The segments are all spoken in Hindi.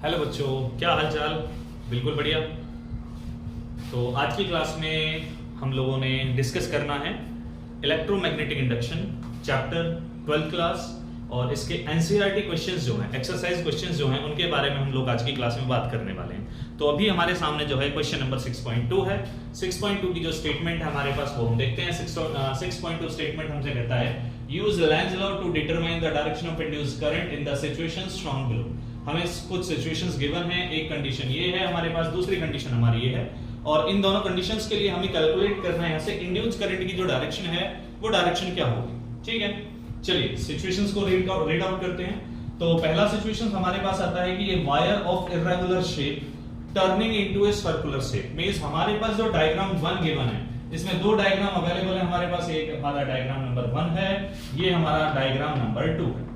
हेलो बच्चों, क्या हाल चाल। बिल्कुल बढ़िया। तो आज की क्लास में हम लोगों ने डिस्कस करना है electromagnetic induction chapter 12th class और इसके एनसीईआरटी क्वेश्चंस जो हैं, एक्सरसाइज क्वेश्चंस जो हैं, उनके बारे में हम लोग आज की क्लास में बात करने वाले हैं। तो अभी हमारे सामने जो है क्वेश्चन नंबर 6.2 है। 6.2 की जो स्टेटमेंट है हमारे पास वो हम देखते हैं। 6.2 स्टेटमेंट हमसे कहता है use Lenz law to determine the direction of induced current in the situations shown below. हमें कुछ सिचुएशंस गिवन है, एक कंडीशन ये है हमारे पास, दूसरी कंडीशन हमारी ये है, और इन दोनों कंडीशंस के लिए हमें कैलकुलेट करना है यहाँ से इंड्यूस्ड करंट की जो डायरेक्शन है वो डायरेक्शन क्या होगी। ठीक है, चलिए सिचुएशंस को रीड आउट करते हैं। तो पहला सिचुएशन हमारे पास आता है कि ये wire of irregular shape turning into a circular shape. Means हमारे पास जो डायग्राम 1 गिवन है, इसमें दो डायग्राम अवेलेबल है हमारे पास। एक हमारा डायग्राम नंबर 1 है, ये हमारा डायग्राम नंबर 2 है।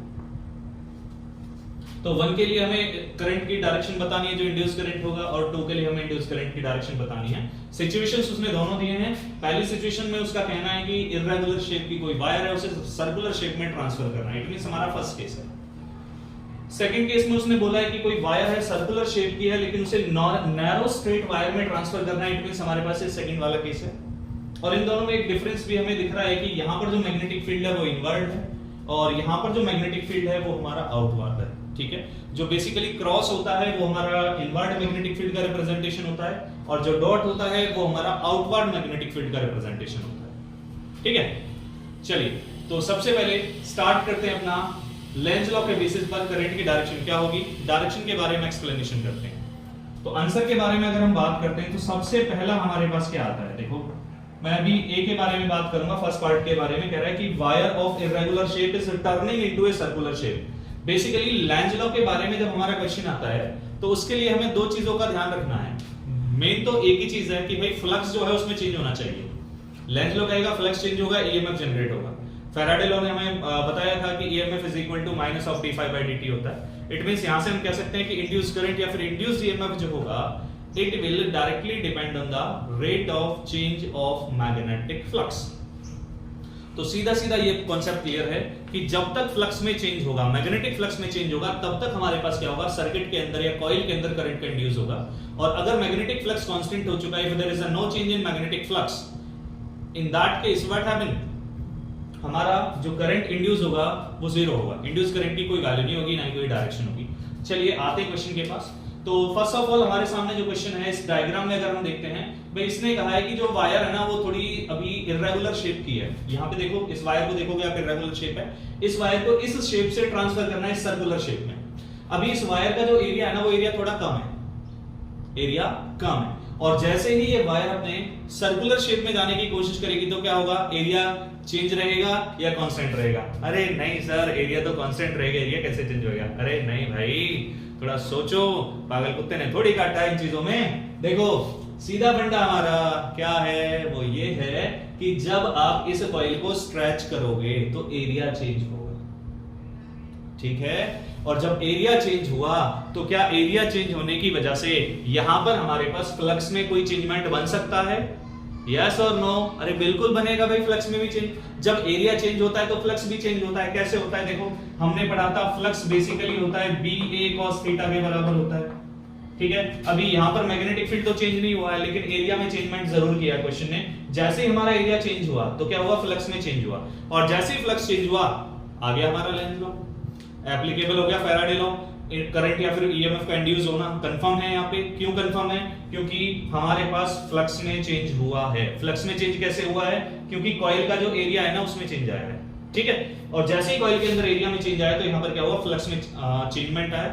तो 1 के लिए हमें करंट की डायरेक्शन बतानी है जो इंड्यूस करंट होगा, और 2 के लिए हमें इंड्यूस करंट की डायरेक्शन बतानी है। सिचुएशंस उसने दोनों दिए हैं। पहली सिचुएशन में उसका कहना है कि इर्रेगुलर शेप की कोई वायर है, उसे सर्कुलर शेप में ट्रांसफर करना है। इट मींस हमारा फर्स्ट केस है। सेकंड केस में उसने बोला है कि कोई वायर है, सर्कुलर शेप की है, लेकिन उसे नैरो स्ट्रेट वायर में ट्रांसफर करना है। इट मींस हमारे पास ये सेकंड वाला केस है। और इन दोनों में एक डिफरेंस भी हमें दिख रहा है कि यहाँ पर जो मैग्नेटिक फील्ड है वो इनवर्ड है, और यहाँ पर जो मैग्नेटिक फील्ड है वो हमारा आउटवर्ड है। ठीक है, जो बेसिकली क्रॉस होता है वो हमारा इनवर्ड मैग्नेटिक फील्ड का रिप्रेजेंटेशन होता है, और जो डॉट होता है वो हमारा आउटवर्ड मैग्नेटिक फील्ड का रिप्रेजेंटेशन होता है। ठीक है, चलिए तो सबसे पहले स्टार्ट करते हैं अपना लेंज लॉ के बेसिस पर करंट की डायरेक्शन क्या होगी, डायरेक्शन के बारे में एक्सप्लेनेशन करते हैं। तो आंसर के बारे में अगर हम बात करते हैं तो सबसे पहला हमारे पास क्या आता है, देखो मैं अभी ए के बारे में बात करूंगा। फर्स्ट पार्ट के बारे में कह रहा है कि wire of irregular shape is turning into a circular shape. Basically Lenz law के बारे में जब हमारा क्वेश्चन आता है तो उसके लिए हमें दो चीजों का ध्यान रखना है। मेन तो एक ही चीज है कि भाई फ्लक्स जो है उसमें चेंज होना चाहिए। लेंज लॉ कहेगा फ्लक्स चेंज होगा, ईएमएफ जनरेट होगा। फैराडे लॉ ने हमें बताया था कि EMF is equal to minus of d∅dt होता है। इट मींस यहां से हम कह सकते हैं कि इंड्यूस्ड करंट या फिर इंड्यूस्ड ईएमएफ जो होगा it will directly depend on the rate of change of magnetic flux। तो सीधा सीधा ये कॉन्सेप्ट क्लियर है कि जब तक फ्लक्स में चेंज होगा, मैग्नेटिक फ्लक्स में चेंज होगा, तब तक हमारे पास क्या होगा, सर्किट के अंदर या कॉइल के अंदर करंट का इंड्यूस होगा। और अगर मैग्नेटिक फ्लक्स कांस्टेंट हो चुका है, if there is a no change in magnetic flux, in that case what happen, हमारा जो करंट इंड्यूस होगा वो जीरो होगा। इंड्यूस करंट की कोई वैल्यू नहीं होगी, ना ही कोई डायरेक्शन होगी। चलिए आते हैं क्वेश्चन के पास। तो फर्स्ट ऑफ ऑल हमारे सामने जो क्वेश्चन है, इस डायग्राम में अगर हम देखते हैं, भाई इसने कहा है कि जो वायर है ना वो थोड़ी अभी इर्रेगुलर शेप की है। यहाँ पे देखो, इस वायर को देखोगे आप, इर्रेगुलर शेप है। इस वायर को इस शेप से ट्रांसफर करना है सर्कुलर शेप में। अभी इस वायर का जो एरिया है ना वो एरिया थोड़ा कम है, एरिया कम है। और जैसे ही ये वायर अपने सर्कुलर शेप में जाने की कोशिश करेगी तो क्या होगा, एरिया चेंज रहेगा या कांस्टेंट रहेगा? अरे नहीं सर, एरिया तो कांस्टेंट रहेगा, एरिया कैसे चेंज होगा? अरे नहीं भाई, थोड़ा सोचो, पागल कुत्ते ने थोड़ी काटा है इन चीजों में। देखो सीधा फंडा हमारा क्या है, वो ये है कि जब आप इस कॉइल को स्ट्रेच करोगे तो एरिया चेंज होगा। ठीक है, और जब एरिया चेंज हुआ तो क्या एरिया चेंज होने की वजह से यहां पर हमारे पास फ्लक्स में कोई चेंजमेंट बन सकता है? यस और नो? अरे बिल्कुल बनेगा भाई, फ्लक्स में भी चेंज। जब एरिया चेंज होता है तो फ्लक्स भी चेंज होता है। कैसे होता है, देखो हमने पढ़ा था फ्लक्स बेसिकली होता है BA cos थीटा के बराबर होता है। ठीक है, अभी यहां पर मैग्नेटिक फील्ड तो चेंज नहीं हुआ है, लेकिन एरिया में चेंजमेंट जरूर किया क्वेश्चन ने। जैसे ही हमारा एरिया चेंज हुआ तो क्या हुआ, फ्लक्स में चेंज हुआ, और जैसे ही फ्लक्स चेंज हुआ आ गया हमारा लेंज लॉ, एप्लीकेबल हो गया फैराडे लॉ। करंट या फिर ईएमएफ का इंड्यूस होना कंफर्म है। यहाँ पे क्यों कंफर्म है, क्योंकि हमारे पास फ्लक्स में चेंज हुआ है। फ्लक्स में चेंज कैसे हुआ है, क्योंकि कॉइल का जो एरिया है ना उसमें चेंज आया है। ठीक है, और जैसे ही कॉइल के अंदर एरिया में चेंज आया तो यहाँ पर क्या हुआ, फ्लक्स में चेंजमेंट आया।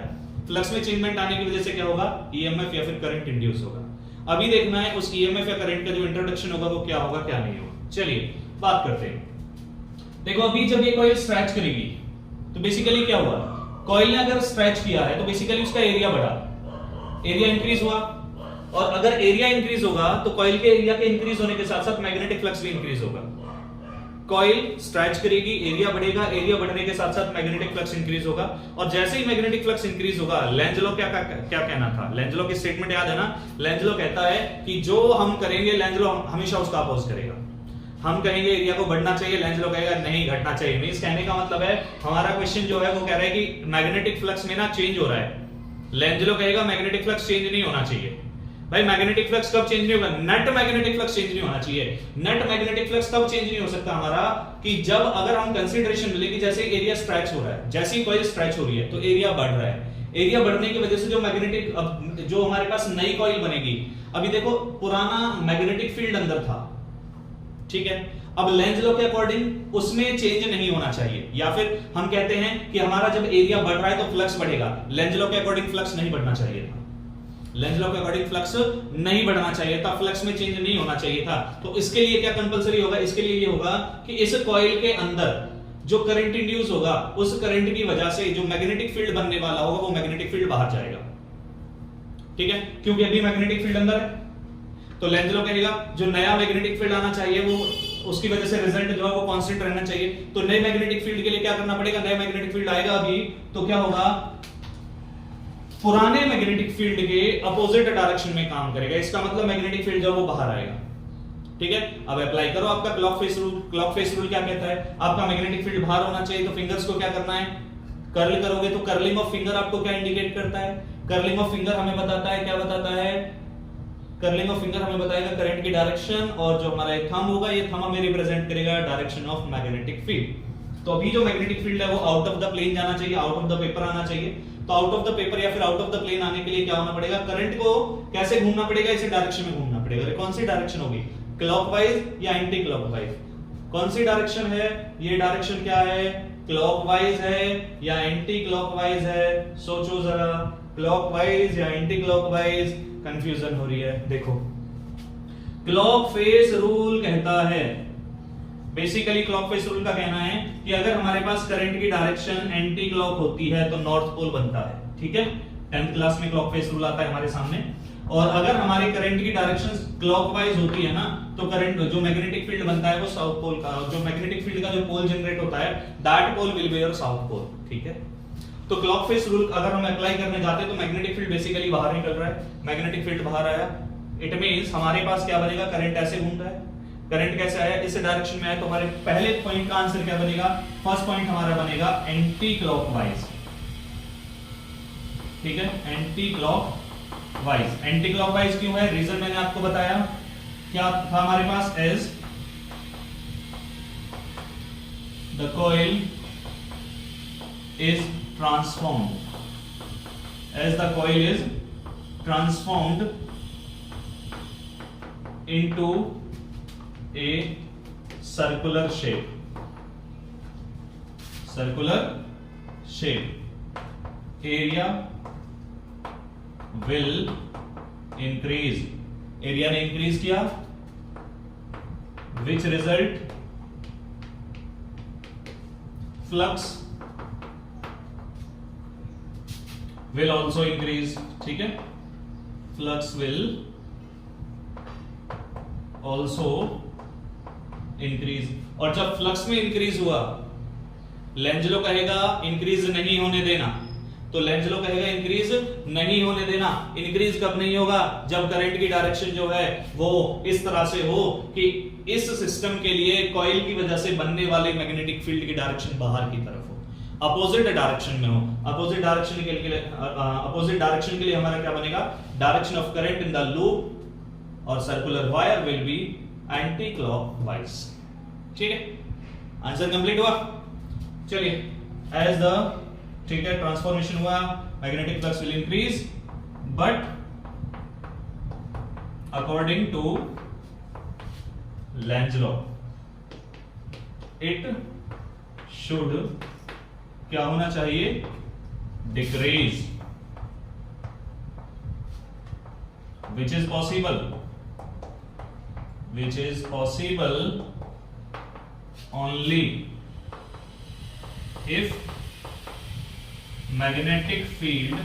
फ्लक्स में चेंजमेंट आने की वजह से क्या होगा, ईएमएफ या फिर करंट इंड्यूस होगा। अभी देखना है उस ईएमएफ या करंट का जो इंट्रोडक्शन होगा वो क्या होगा, क्या नहीं होगा। चलिए बात करते हैं। देखो अभी जब ये कॉइल स्ट्रेच करेगी तो बेसिकली क्या हुआ, कॉइल ने अगर स्ट्रेच किया है तो बेसिकली उसका एरिया बढ़ा, एरिया इंक्रीज हुआ। और अगर एरिया इंक्रीज होगा तो कॉइल के एरिया के इंक्रीज होने के साथ साथ मैग्नेटिक फ्लक्स भी इंक्रीज होगा। कॉइल स्ट्रेच करेगी, एरिया बढ़ेगा, एरिया बढ़ने के साथ साथ मैग्नेटिक फ्लक्स इंक्रीज होगा। और जैसे ही मैग्नेटिक फ्लक्स इंक्रीज होगा, लेंज लॉ क्या कहना था, लेंज लॉ की स्टेटमेंट याद है ना? लेंज लॉ कहता है कि जो हम करेंगे लेंज लॉ हमेशा उसका अपोज करेगा। हम कहेंगे एरिया को बढ़ना चाहिए, लेंज लॉ कहेगा नहीं घटना चाहिए। मींस कहने का मतलब है, हमारा क्वेश्चन जो है वो कह रहा है कि मैग्नेटिक फ्लक्स में ना चेंज हो रहा है, लेंजलो कहेगा मैग्नेटिक फ्लक्स चेंज नहीं होना चाहिए। भाई मैग्नेटिक फ्लक्स कब चेंज नहीं होगा? नेट मैग्नेटिक फ्लक्स चेंज नहीं होना चाहिए। नेट मैग्नेटिक फ्लक्स कब चेंज नहीं हो सकता हमारा? कि जब अगर हम कंसीडरेशन मिले कि जैसे एरिया स्ट्रेच हो रहा है, जैसे ही कॉइल स्ट्रेच हो रही है तो एरिया बढ़ रहा है। एरिया बढ़ने की वजह से जो मैग्नेटिक जो हमारे पास नई कॉइल बनेगी, अभी देखो पुराना मैग्नेटिक फील्ड अंदर था, ठीक है, अब लेंज लॉ के अकॉर्डिंग उसमें चेंज नहीं होना चाहिए, या फिर हम कहते हैं कि हमारा जब एरिया बढ़ रहा है तो फ्लक्स बढ़ेगा। लेंज लॉ के अकॉर्डिंग फ्लक्स नहीं बढ़ना चाहिए था, लेंज लॉ के अकॉर्डिंग फ्लक्स नहीं बढ़ना चाहिए था, फ्लक्स में चेंज नहीं होना चाहिए था। तो इसके लिए क्या कंपलसरी होगा? इसके लिए ये होगा कि इस कॉइल के अंदर जो करंट इंड्यूस होगा, उस करंट की वजह से जो मैग्नेटिक फील्ड बनने वाला होगा वो मैग्नेटिक फील्ड बाहर जाएगा, ठीक है, क्योंकि अभी मैग्नेटिक फील्ड अंदर है। तो लेंज लॉ कहेगा जो नया मैग्नेटिक फील्ड आना चाहिए वो उसकी वजह से रिजल्ट जो है वो कांस्टेंट रहना चाहिए। तो नए मैग्नेटिक फील्ड के लिए क्या करना पड़ेगा? नया मैग्नेटिक फील्ड आएगा अभी तो क्या होगा? पुराने मैग्नेटिक फील्ड के अपोजिट डायरेक्शन में काम करेगा। इसका मतलब मैग्नेटिक फील्ड जो वो बाहर आएगा, ठीक है। अब अप्लाई करो आपका clock face rule. Clock face rule क्या कहता है? आपका मैग्नेटिक फील्ड बाहर होना चाहिए, तो फिंगर्स को क्या करना है? कर्ल करोगे। तो कर्लिंग ऑफ फिंगर आपको क्या इंडिकेट करता है? कर्लिंग ऑफ फिंगर हमें बताता है, क्या बताता है? कर्लिंग ऑफ फिंगर हमें बताएगा करंट की डायरेक्शन, और जो हमारा थंब होगा ये थंब हमें रिप्रेजेंट करेगा डायरेक्शन ऑफ मैग्नेटिक फील्ड। तो अभी जो मैग्नेटिक फील्ड है वो आउट ऑफ द प्लेन जाना चाहिए, आउट ऑफ द पेपर आना चाहिए। तो आउट ऑफ द पेपर या फिर आउट ऑफ द प्लेन आने के लिए क्या होना पड़ेगा? करंट को कैसे घूमना पड़ेगा? इसी डायरेक्शन में घूमना पड़ेगा। कौन सी डायरेक्शन होगी? क्लॉकवाइज या एंटी क्लॉकवाइज? कौन सी डायरेक्शन है? ये डायरेक्शन क्या है? क्लॉकवाइज है या एंटी क्लॉकवाइज है? सोचो जरा, क्लॉकवाइज या एंटी क्लॉकवाइज? कंफ्यूजन हो रही है। देखो, क्लॉक फेस रूल कहता है, बेसिकली क्लॉक फेस रूल का कहना है कि अगर हमारे पास करंट की डायरेक्शन एंटी क्लॉक होती है तो नॉर्थ पोल बनता है, ठीक है। 10th क्लास में क्लॉक फेस रूल आता है हमारे सामने। और अगर हमारे करंट की डायरेक्शन क्लॉकवाइज होती है ना, तो करंट जो मैग्नेटिक फील्ड बनता है वो साउथ पोल का, जो मैग्नेटिक फील्ड का जो पोल जनरेट होता है that pole will be your south pole, ठीक है। तो क्लॉक फेस रूल अगर हम अप्लाई करने जाते हैं तो मैग्नेटिक फील्ड बेसिकली बाहर निकल रहा है, मैग्नेटिक फील्ड बाहर आया, इट मींस हमारे पास क्या बनेगा? करंट ऐसे घूम रहा है। करंट कैसे आया? इस डायरेक्शन में आया, तो हमारे पहले पॉइंट का आंसर क्या बनेगा? फर्स्ट पॉइंट हमारा बनेगा एंटी क्लॉकवाइज, ठीक है, एंटी क्लॉकवाइज। एंटी क्लॉकवाइज क्यों है? रीजन मैंने आपको बताया, क्या था हमारे पास? As the coil is transformed, as the coil is transformed into a circular shape, area will increase, area ने increase किया, which result flux will also increase, ठीक है, flux will also increase। और जब फ्लक्स में इंक्रीज हुआ, लेंज लॉ कहेगा इंक्रीज नहीं होने देना, तो लेंज लॉ कहेगा इंक्रीज नहीं होने देना। इंक्रीज कब नहीं होगा? जब करंट की डायरेक्शन जो है वो इस तरह से हो कि इस सिस्टम के लिए कॉइल की वजह से बनने वाले मैग्नेटिक फील्ड की डायरेक्शन बाहर की तरफ हो, अपोजिट डायरेक्शन में हो। अपोजिट डायरेक्शन के लिए हमारा क्या बनेगा? Direction of current in the loop और circular wire will be anti clockwise, ठीक है। आंसर कंप्लीट हुआ। चलिए, एज द, ठीक है, ट्रांसफॉर्मेशन हुआ, magnetic flux will increase, but according to Lenz law it should क्या होना चाहिए? Decrease, which is possible only if magnetic field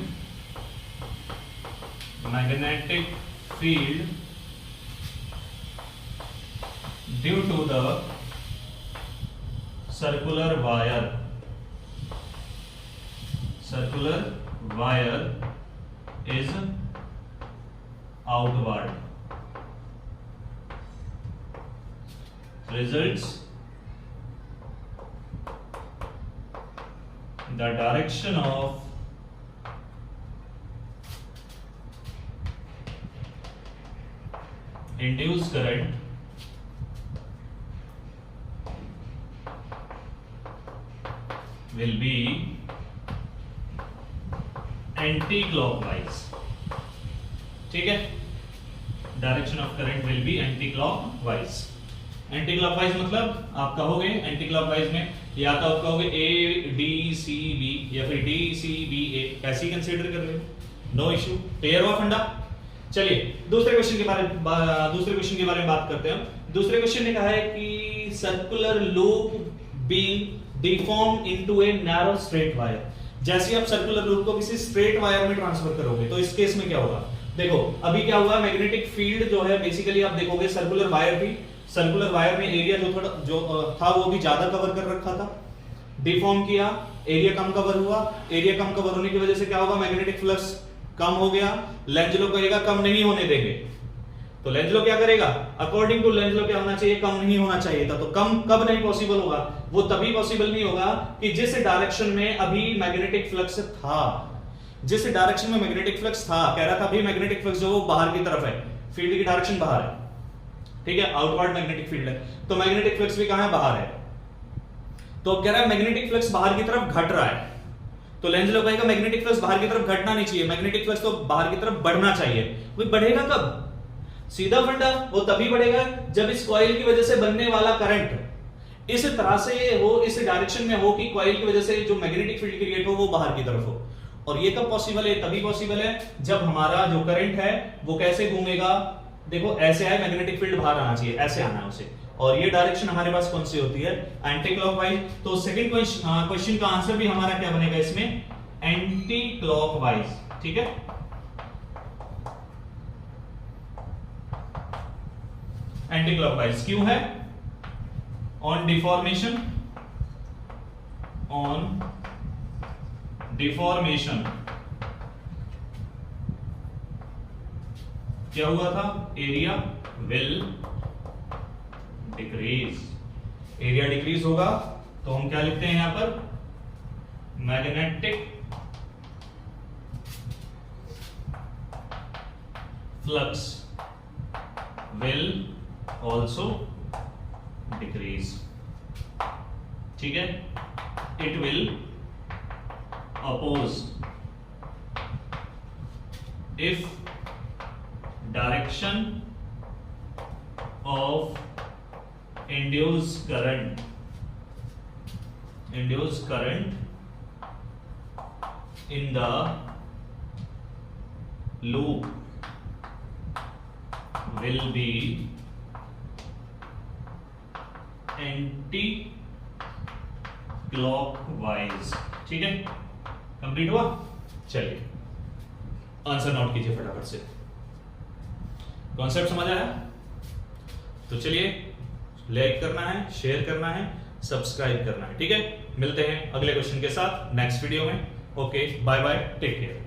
due to the circular wire is outward, results the direction of induced current will be anti-clockwise. ठीक है, direction of current will be anti clockwise. Anti clockwise मतलब आप कहोगे एंटी क्लॉकवाइज में या तो आप कहोगे ए डी सी बी या फिर डी सी बी ए, ऐसे ही कंसीडर कर रहे हो, नो इश्यू. क्लियर हुआ फंडा. चलिए दूसरे क्वेश्चन के बारे में बात करते हैं. दूसरे क्वेश्चन ने कहा है कि circular loop being deform into a narrow straight wire. जैसे आप सर्कुलर लूप को किसी स्ट्रेट वायर में ट्रांसफर करोगे तो इस केस में क्या होगा. देखो अभी क्या हुआ, मैग्नेटिक फील्ड जो है बेसिकली आप देखोगे सर्कुलर वायर थी, सर्कुलर वायर में एरिया जो था वो भी ज्यादा कवर कर रखा था, डिफॉर्म किया, एरिया कम कवर हुआ. एरिया कम कवर होने की वजह से क्या होगा, मैग्नेटिक फ्लक्स कम हो गया. लेंज लॉ कहेगा कम नहीं होने देंगे, तो लेंज लॉ क्या करेगा, अकॉर्डिंग टू लेंज लॉ क्या होना चाहिए, कम नहीं होना चाहिए था. तो कम कब नहीं पॉसिबल होगा, वो तभी पॉसिबल नहीं होगा कि जिस डायरेक्शन में अभी मैग्नेटिक फ्लक्स था, जिस डायरेक्शन में मैग्नेटिक फ्लक्स था, कह रहा था अभी मैग्नेटिक फ्लक्स जो वो बाहर की तरफ है, फील्ड की डायरेक्शन बाहर है, ठीक है, आउटवर्ड मैग्नेटिक फील्ड है, तो मैग्नेटिक फ्लक्स भी कहां है, बाहर है. तो कह रहा है मैग्नेटिक फ्लक्स बाहर की तरफ घट रहा है, तो लेंज लॉ कहेगा मैग्नेटिक फ्लक्स बाहर की तरफ घटना नहीं चाहिए, मैग्नेटिक फ्लक्स तो बाहर की तरफ बढ़ना चाहिए. वो बढ़ेगा कब, सीधा फंडा, वो तभी बढ़ेगा जब इस कॉइल की वजह से बनने वाला करंट इस तरह से हो, इस डायरेक्शन में हो कि कॉइल की वजह से जो मैग्नेटिक फील्ड क्रिएट हो वो बाहर की तरफ हो. और ये कब पॉसिबल है, तभी पॉसिबल है जब हमारा जो करंट है वो कैसे घूमेगा, देखो ऐसे आए, मैग्नेटिक फील्ड बाहर आना चाहिए, ऐसे आना है उसे, और ये डायरेक्शन हमारे पास कौन सी होती है, एंटी क्लॉकवाइज. तो सेकंड क्वेश्चन का आंसर भी हमारा क्या बनेगा इसमें, एंटी क्लॉकवाइज. ठीक है, एंटी क्लॉकवाइज क्यों है, ऑन डिफॉर्मेशन क्या हुआ था, area will decrease. Area decrease होगा तो हम क्या लिखते हैं यहां पर, magnetic flux will also decrease. ठीक है, it will oppose if direction of induced current in the loop will be anti clockwise. ठीक है, कंप्लीट हुआ. चलिए आंसर नोट कीजिए फटाफट से. कॉन्सेप्ट समझ आया, तो चलिए लाइक करना है, शेयर करना है, सब्सक्राइब करना है. ठीक है, मिलते हैं अगले क्वेश्चन के साथ नेक्स्ट वीडियो में. Okay, bye bye, take care.